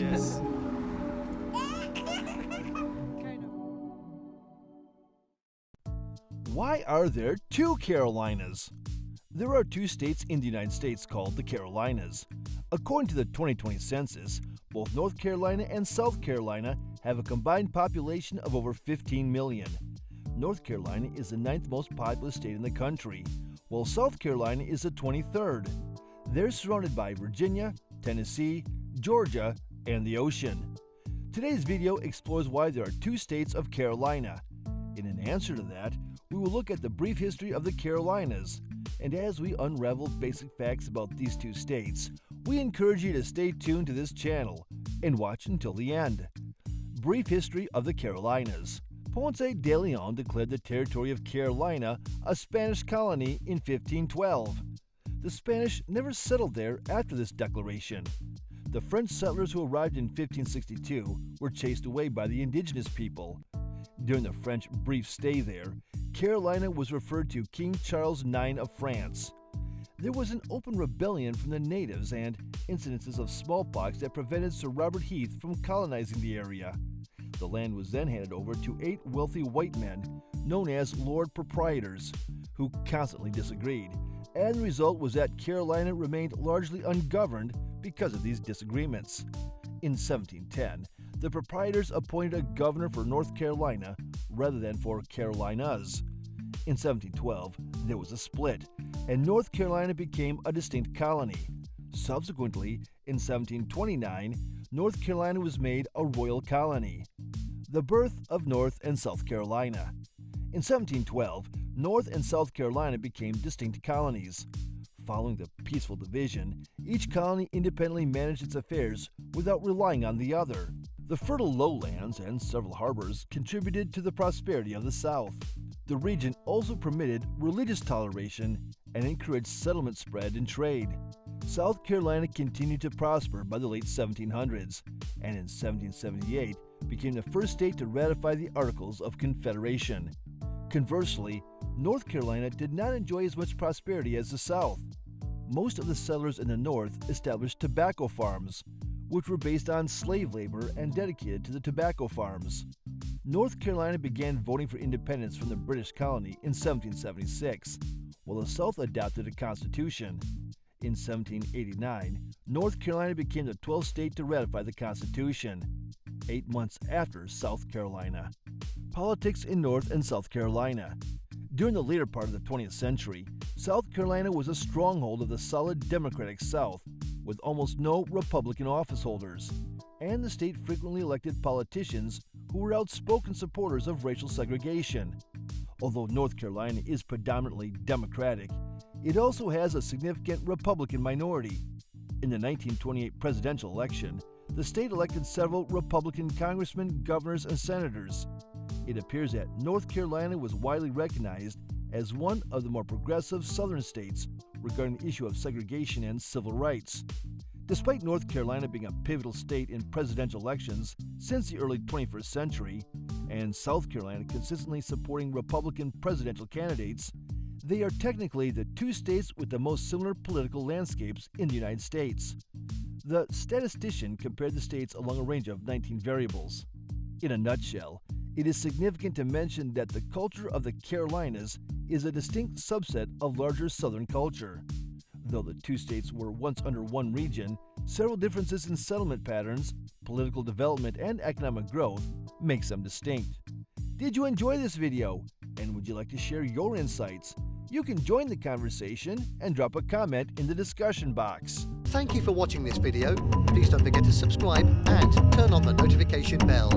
Yes. Why are there two Carolinas? There are two states in the United States called the Carolinas. According to the 2020 census, both North Carolina and South Carolina have a combined population of over 15 million. North Carolina is the 9th most populous state in the country, while South Carolina is the 23rd. They're surrounded by Virginia, Tennessee, Georgia, and the ocean. Today's video explores why there are two states of Carolina. In an answer to that, we will look at the brief history of the Carolinas. And as we unravel basic facts about these two states, we encourage you to stay tuned to this channel and watch until the end. Brief history of the Carolinas. Ponce de Leon declared the territory of Carolina a Spanish colony in 1512. The Spanish never settled there after this declaration. The French settlers who arrived in 1562 were chased away by the indigenous people. During the French brief stay there, Carolina was referred to King Charles IX of France. There was an open rebellion from the natives and incidences of smallpox that prevented Sir Robert Heath from colonizing the area. The land was then handed over to 8 wealthy white men, known as Lord Proprietors, who constantly disagreed, and the result was that Carolina remained largely ungoverned because of these disagreements. In 1710, the proprietors appointed a governor for North Carolina rather than for Carolinas. In 1712, there was a split, and North Carolina became a distinct colony. Subsequently, in 1729, North Carolina was made a royal colony. The birth of North and South Carolina. In 1712, North and South Carolina became distinct colonies. Following the peaceful division, each colony independently managed its affairs without relying on the other. The fertile lowlands and several harbors contributed to the prosperity of the South. The region also permitted religious toleration and encouraged settlement spread and trade. South Carolina continued to prosper by the late 1700s, and in 1778 became the first state to ratify the Articles of Confederation. Conversely, North Carolina did not enjoy as much prosperity as the South. Most of the settlers in the North established tobacco farms, which were based on slave labor and dedicated to the tobacco farms. North Carolina began voting for independence from the British colony in 1776, while the South adopted a constitution. In 1789, North Carolina became the 12th state to ratify the Constitution, 8 months after South Carolina. Politics in North and South Carolina. During the later part of the 20th century, South Carolina was a stronghold of the solid Democratic South, with almost no Republican officeholders, and the state frequently elected politicians who were outspoken supporters of racial segregation. Although North Carolina is predominantly Democratic, it also has a significant Republican minority. In the 1928 presidential election, the state elected several Republican congressmen, governors, and senators. It appears that North Carolina was widely recognized as one of the more progressive southern states regarding the issue of segregation and civil rights. Despite North Carolina being a pivotal state in presidential elections since the early 21st century, and South Carolina consistently supporting Republican presidential candidates, they are technically the two states with the most similar political landscapes in the United States. The statistician compared the states along a range of 19 variables. In a nutshell, it is significant to mention that the culture of the Carolinas is a distinct subset of larger Southern culture. Though the two states were once under one region, several differences in settlement patterns, political development, and economic growth makes them distinct. Did you enjoy this video? And would you like to share your insights? You can join the conversation and drop a comment in the discussion box. Thank you for watching this video. Please don't forget to subscribe and turn on the notification bell.